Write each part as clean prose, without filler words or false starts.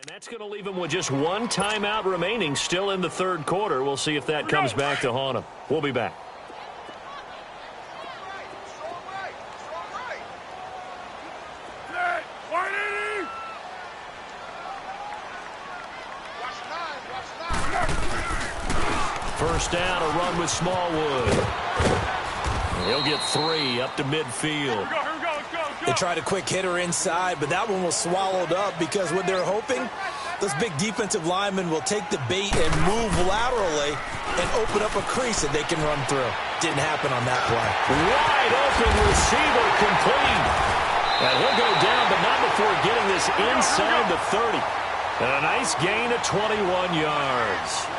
And that's going to leave him with just one timeout remaining, still in the third quarter. We'll see if that comes back to haunt him. We'll be back. First down, a run with Smallwood. He'll get 3 up to midfield. They tried a quick hitter inside, but that one was swallowed up because what they're hoping, those big defensive linemen will take the bait and move laterally and open up a crease that they can run through. Didn't happen on that play. Wide open receiver complete. And he'll go down, but not before getting this inside the 30. And a nice gain of 21 yards.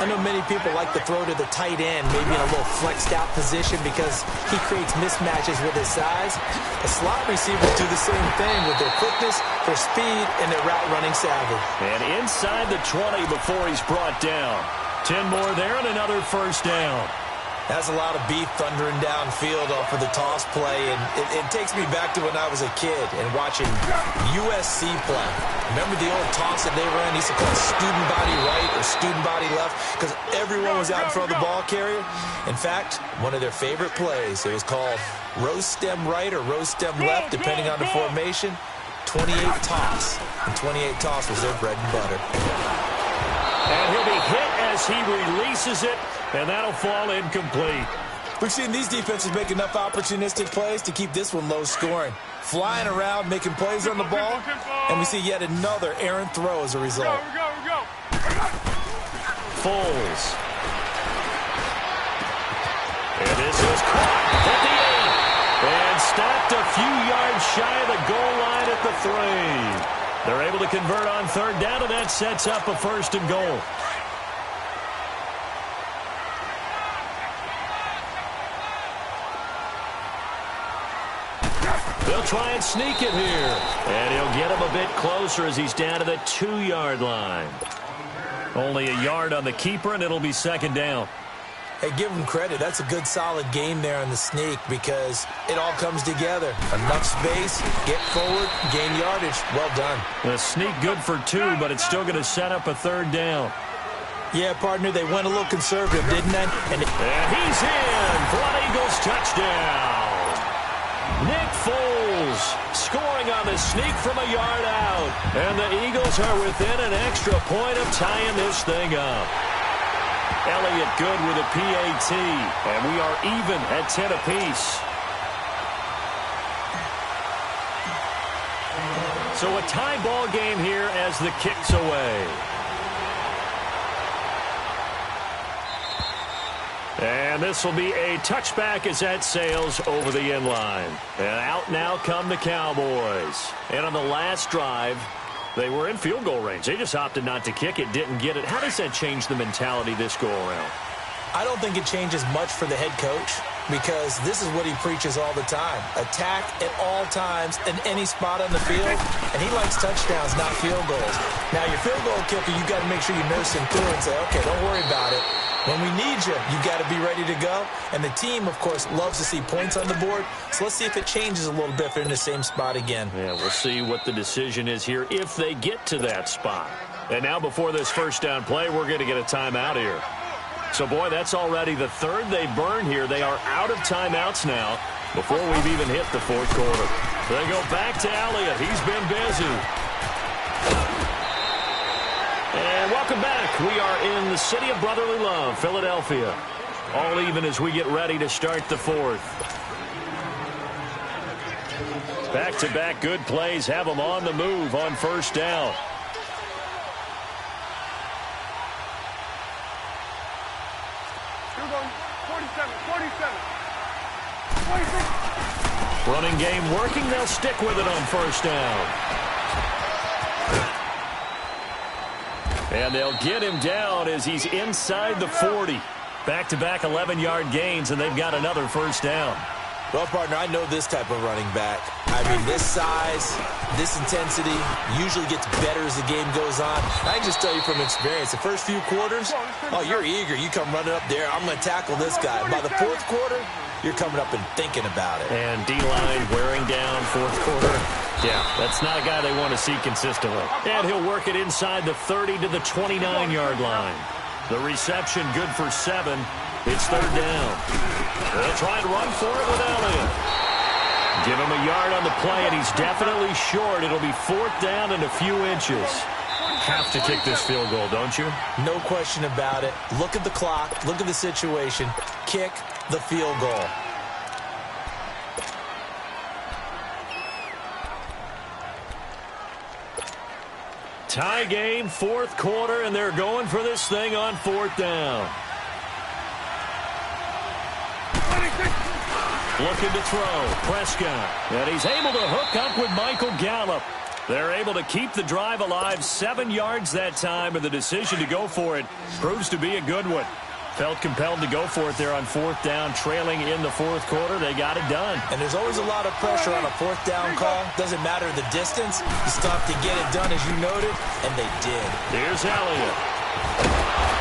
I know many people like to throw to the tight end, maybe in a little flexed out position because he creates mismatches with his size. The slot receivers do the same thing with their quickness, their speed, and their route running savvy. And inside the 20 before he's brought down. 10 more there and another first down. That's a lot of beef thundering downfield off of the toss play, and it takes me back to when I was a kid and watching USC play. Remember the old toss that they ran? They used to call it student body right or student body left because everyone was out in front of the ball carrier. In fact, one of their favorite plays, it was called rose stem right or rose stem left, depending on the formation. 28 toss, and 28 toss was their bread and butter. And he'll be hit as he releases it, and that'll fall incomplete. We've seen these defenses make enough opportunistic plays to keep this one low scoring. Flying around, making plays on the ball, and we see yet another errant throw as a result. Foles. And this is caught at the 8. And stopped a few yards shy of the goal line at the 3. They're able to convert on third down, and that sets up a first and goal. They'll try and sneak it here. And he'll get him a bit closer as he's down to the 2-yard line. Only a yard on the keeper, and it'll be second down. Hey, give him credit. That's a good, solid game there on the sneak because it all comes together. Enough space, get forward, gain yardage. Well done. The sneak good for 2, but it's still going to set up a third down. Yeah, partner, they went a little conservative, didn't they? And he's in for an Eagles touchdown. Nick Foles scoring on the sneak from a yard out. And the Eagles are within an extra point of tying this thing up. Elliott good with a PAT, and we are even at 10 apiece. So a tie ball game here as the kick's away. And this will be a touchback as that sails over the end line. And out now come the Cowboys. And on the last drive, they were in field goal range. They just opted not to kick it, didn't get it. How does that change the mentality this go-around? I don't think it changes much for the head coach because this is what he preaches all the time. Attack at all times in any spot on the field, and he likes touchdowns, not field goals. Now, your field goal kicker, you got to make sure you nurse him through and say, okay, don't worry about it. When we need you, you got to be ready to go. And the team, of course, loves to see points on the board. So let's see if it changes a little bit if they're in the same spot again. Yeah, we'll see what the decision is here if they get to that spot. And now before this first down play, we're going to get a timeout here. So, boy, that's already the third they burned here. They are out of timeouts now before we've even hit the fourth quarter. They go back to Elliott. He's been busy. And welcome back. We are in the city of brotherly love, Philadelphia. All even as we get ready to start the fourth. Back-to-back good plays have them on the move on first down. Running game working. They'll stick with it on first down. And they'll get him down as he's inside the 40. Back-to-back 11-yard gains, and they've got another first down. Well, partner, I know this type of running back. I mean, this size, this intensity usually gets better as the game goes on. I can just tell you from experience, the first few quarters, oh, you're eager. You come running up there. I'm going to tackle this guy. By the fourth quarter, you're coming up and thinking about it. And D-line wearing down fourth quarter. Yeah, that's not a guy they want to see consistently. And he'll work it inside the 30 to the 29-yard line. The reception good for 7. It's third down. They'll try and run for it with Elliott. Give him a yard on the play, and he's definitely short. It'll be fourth down and a few inches. Have to kick this field goal, don't you? No question about it. Look at the clock. Look at the situation. Kick the field goal. Tie game, fourth quarter, and they're going for this thing on fourth down. Looking to throw. Prescott. And he's able to hook up with Michael Gallup. They're able to keep the drive alive. 7 yards that time, and the decision to go for it proves to be a good one. Felt compelled to go for it there on fourth down, trailing in the fourth quarter. They got it done. And there's always a lot of pressure on a fourth down call. Doesn't matter the distance. You still have to get it done, as you noted, and they did. Here's Elliott.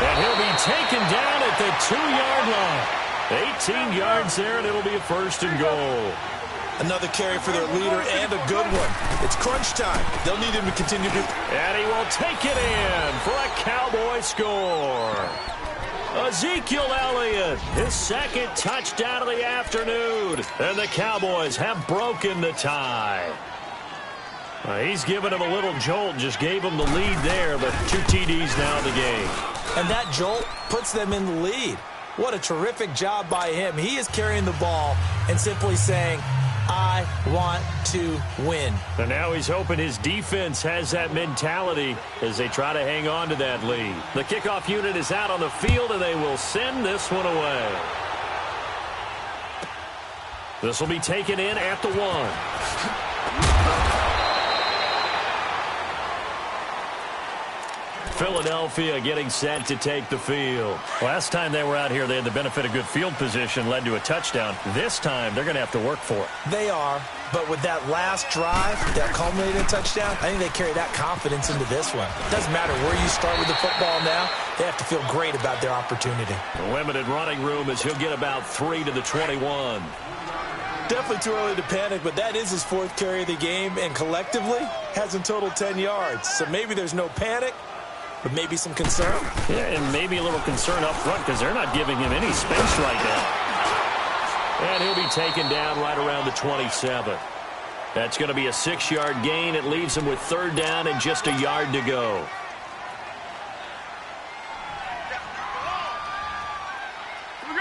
And he'll be taken down at the 2-yard line. 18 yards there, and it'll be a first and goal. Another carry for their leader, and a good one. It's crunch time. They'll need him to continue to... And he will take it in for a Cowboy score. Ezekiel Elliott, his second touchdown of the afternoon. And the Cowboys have broken the tie. He's given him a little jolt, just gave him the lead there, but 2 TDs now in the game. And that jolt puts them in the lead. What a terrific job by him. He is carrying the ball and simply saying, I want to win. And now he's hoping his defense has that mentality as they try to hang on to that lead. The kickoff unit is out on the field, and they will send this one away. This will be taken in at the 1. Philadelphia getting set to take the field. Last time they were out here, they had the benefit of good field position, led to a touchdown. This time, they're going to have to work for it. They are, but with that last drive, that culminating touchdown, I think they carry that confidence into this one. Doesn't matter where you start with the football now, they have to feel great about their opportunity. The limited running room as he'll get about 3 to the 21. Definitely too early to panic, but that is his 4th carry of the game, and collectively has in total 10 yards. So maybe there's no panic, but maybe some concern. Yeah, and maybe a little concern up front because they're not giving him any space right now. And he'll be taken down right around the 27. That's going to be a 6-yard gain. It leaves him with third down and just a yard to go.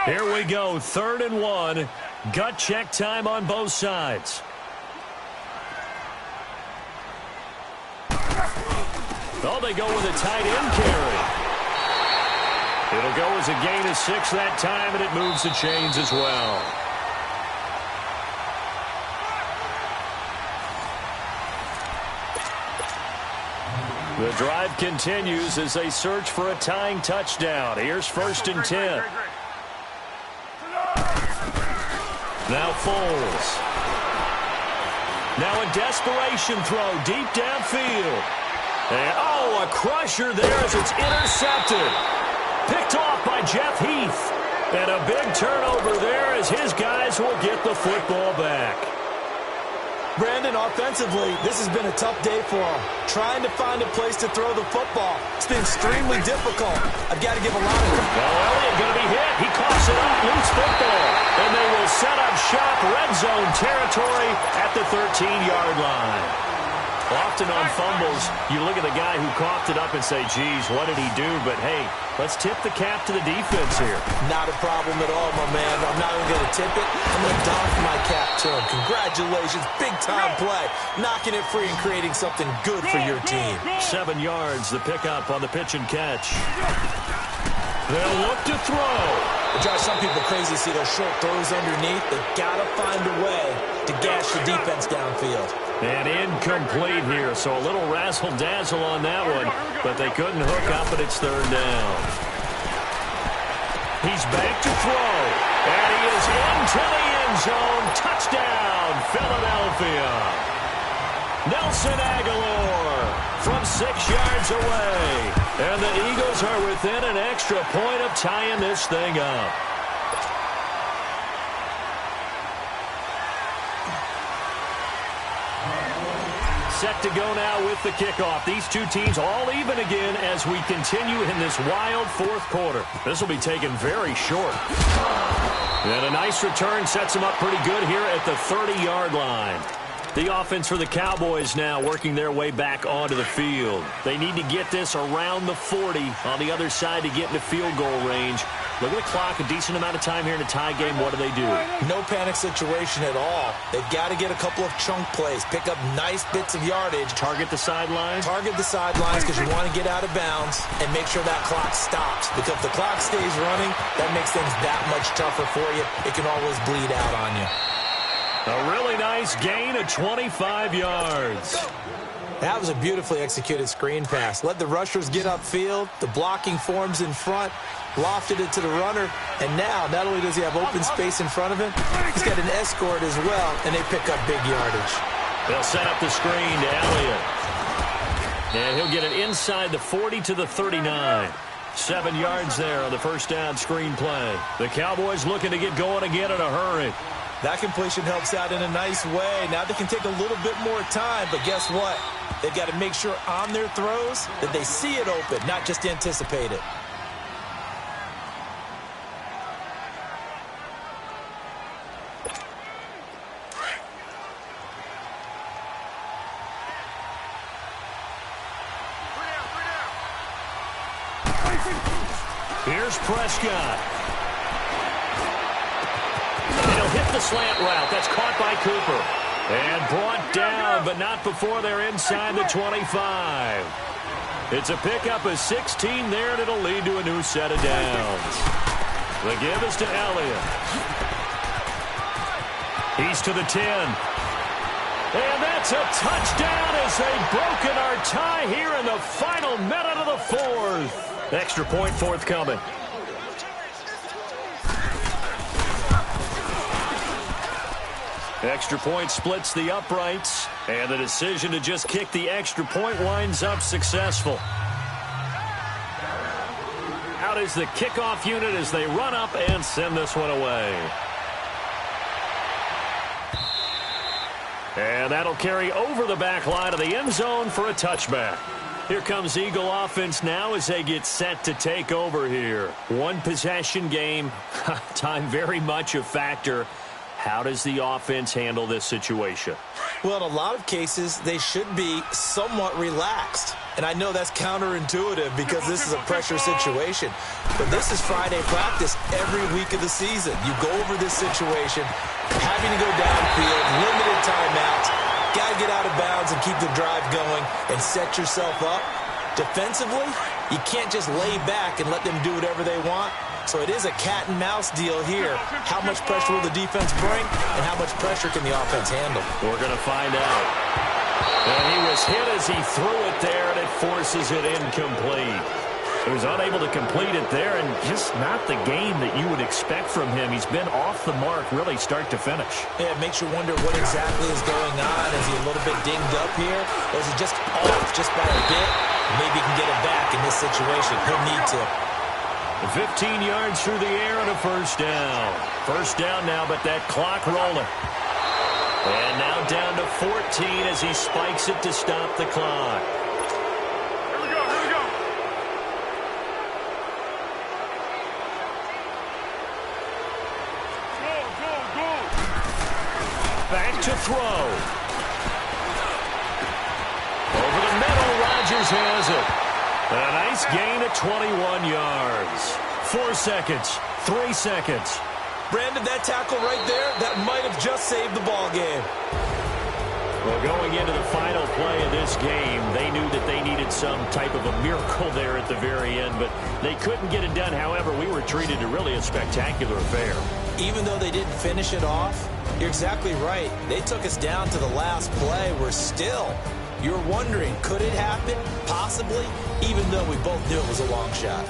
Here we go, 3rd and 1. Gut check time on both sides. Oh, they go with a tight end carry. It'll go as a gain of 6 that time, and it moves the chains as well. The drive continues as they search for a tying touchdown. Here's 1st and 10. Now Foles. Now a desperation throw deep downfield. And, oh, a crusher there as it's intercepted. Picked off by Jeff Heath. And a big turnover there as his guys will get the football back. Brandon, offensively, this has been a tough day for him. Trying to find a place to throw the football. It's been extremely difficult. I've got to give a lot of... Well, Elliott going to be hit. He coughs it up, loose football. And they will set up shop, red zone territory at the 13-yard line. Often on fumbles, you look at the guy who coughed it up and say, geez, what did he do? But, hey, let's tip the cap to the defense here. Not a problem at all, my man. I'm not even going to tip it. I'm going to doff my cap to him. Congratulations. Big-time play. Knocking it free and creating something good for your team. 7 yards, the pickup on the pitch and catch. They'll look to throw. It drives some people crazy to see those short throws underneath. They've got to find a way to gash the defense downfield. And incomplete here, so a little razzle-dazzle on that one, but they couldn't hook up, and it's third down. He's back to throw, and he is into the end zone. Touchdown, Philadelphia. Nelson Aguilar from 6 yards away, and the Eagles are within an extra point of tying this thing up. set to go now with the kickoff. These two teams all even again as we continue in this wild fourth quarter. This will be taken very short. And a nice return sets them up pretty good here at the 30-yard line. The offense for the Cowboys now working their way back onto the field. They need to get this around the 40 on the other side to get into field goal range. Look at the clock, a decent amount of time here in a tie game. What do? No panic situation at all. They've got to get a couple of chunk plays, pick up nice bits of yardage. Target the sidelines? Target the sidelines because you want to get out of bounds and make sure that clock stops. Because if the clock stays running, that makes things that much tougher for you. It can always bleed out on you. A really nice gain of 25 yards. That was a beautifully executed screen pass. Let the rushers get upfield. The blocking forms in front. Lofted it to the runner. And now, not only does he have open space in front of him, he's got an escort as well, and they pick up big yardage. They'll set up the screen to Elliott. And he'll get it inside the 40 to the 39. 7 yards there on the first down screen play. The Cowboys looking to get going again in a hurry. That completion helps out in a nice way. Now they can take a little bit more time, but guess what? They've got to make sure on their throws that they see it open, not just anticipate it. Here's Prescott. And he'll hit the slant route. That's caught by Cooper. And brought down, but not before they're inside the 25. It's a pickup of 16 there, and it'll lead to a new set of downs. The give is to Elliott. He's to the 10. And that's a touchdown as they've broken our tie here in the final minute of the fourth. Extra point forthcoming. Extra point splits the uprights, and the decision to just kick the extra point winds up successful. Out is the kickoff unit as they run up and send this one away. And that'll carry over the back line of the end zone for a touchback. Here comes Eagle offense now as they get set to take over here. One possession game, time very much a factor. How does the offense handle this situation? Well, in a lot of cases, they should be somewhat relaxed. And I know that's counterintuitive because this is a pressure situation. But this is Friday practice every week of the season. You go over this situation, having to go downfield, limited timeouts, got to get out of bounds and keep the drive going and set yourself up. Defensively, you can't just lay back and let them do whatever they want. So it is a cat and mouse deal here. How much pressure will the defense bring, and how much pressure can the offense handle? We're going to find out. And he was hit as he threw it there, and it forces it incomplete. He was unable to complete it there, and just not the game that you would expect from him. He's been off the mark really start to finish. Yeah, it makes you wonder what exactly is going on. Is he a little bit dinged up here? Or is he just off just by a bit? Maybe he can get it back in this situation. He'll need to. 15 yards through the air and a first down. First down now, but that clock rolling. And now down to 14 as he spikes it to stop the clock. Here we go, here we go. Go. Back to throw. Over the middle, Rodgers has it. A nice gain of 21 yards. 4 seconds, 3 seconds. Brandon, that tackle right there, that might have just saved the ball game. Well, going into the final play of this game, they knew that they needed some type of a miracle there at the very end, but they couldn't get it done. However, we were treated to really a spectacular affair. Even though they didn't finish it off, you're exactly right. They took us down to the last play. We're still, you're wondering, could it happen? Possibly, even though we both knew it was a long shot.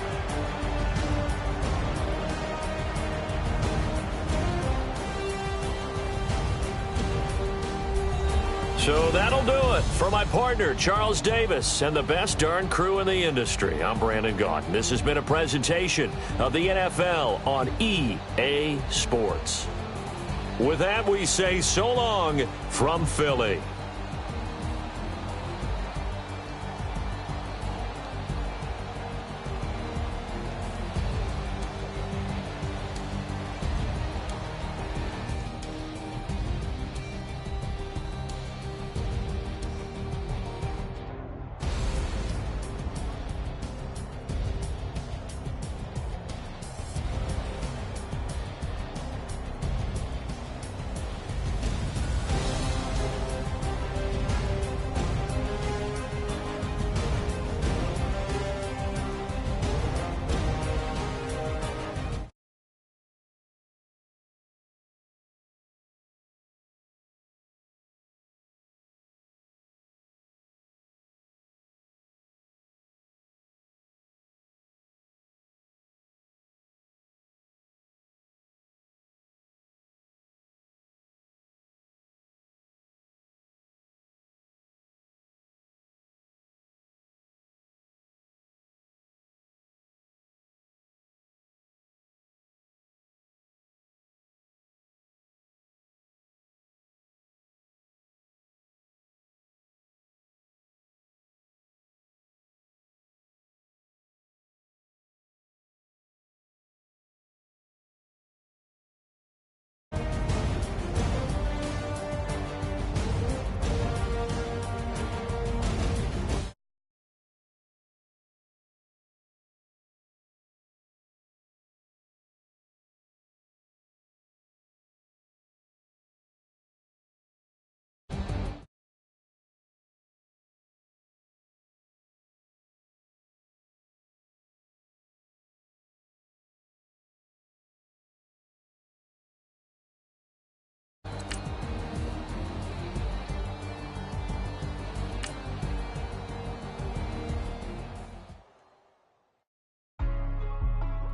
So that'll do it for my partner, Charles Davis, and the best darn crew in the industry. I'm Brandon Gaudin. This has been a presentation of the NFL on EA Sports. With that, we say so long from Philly.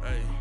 Hey.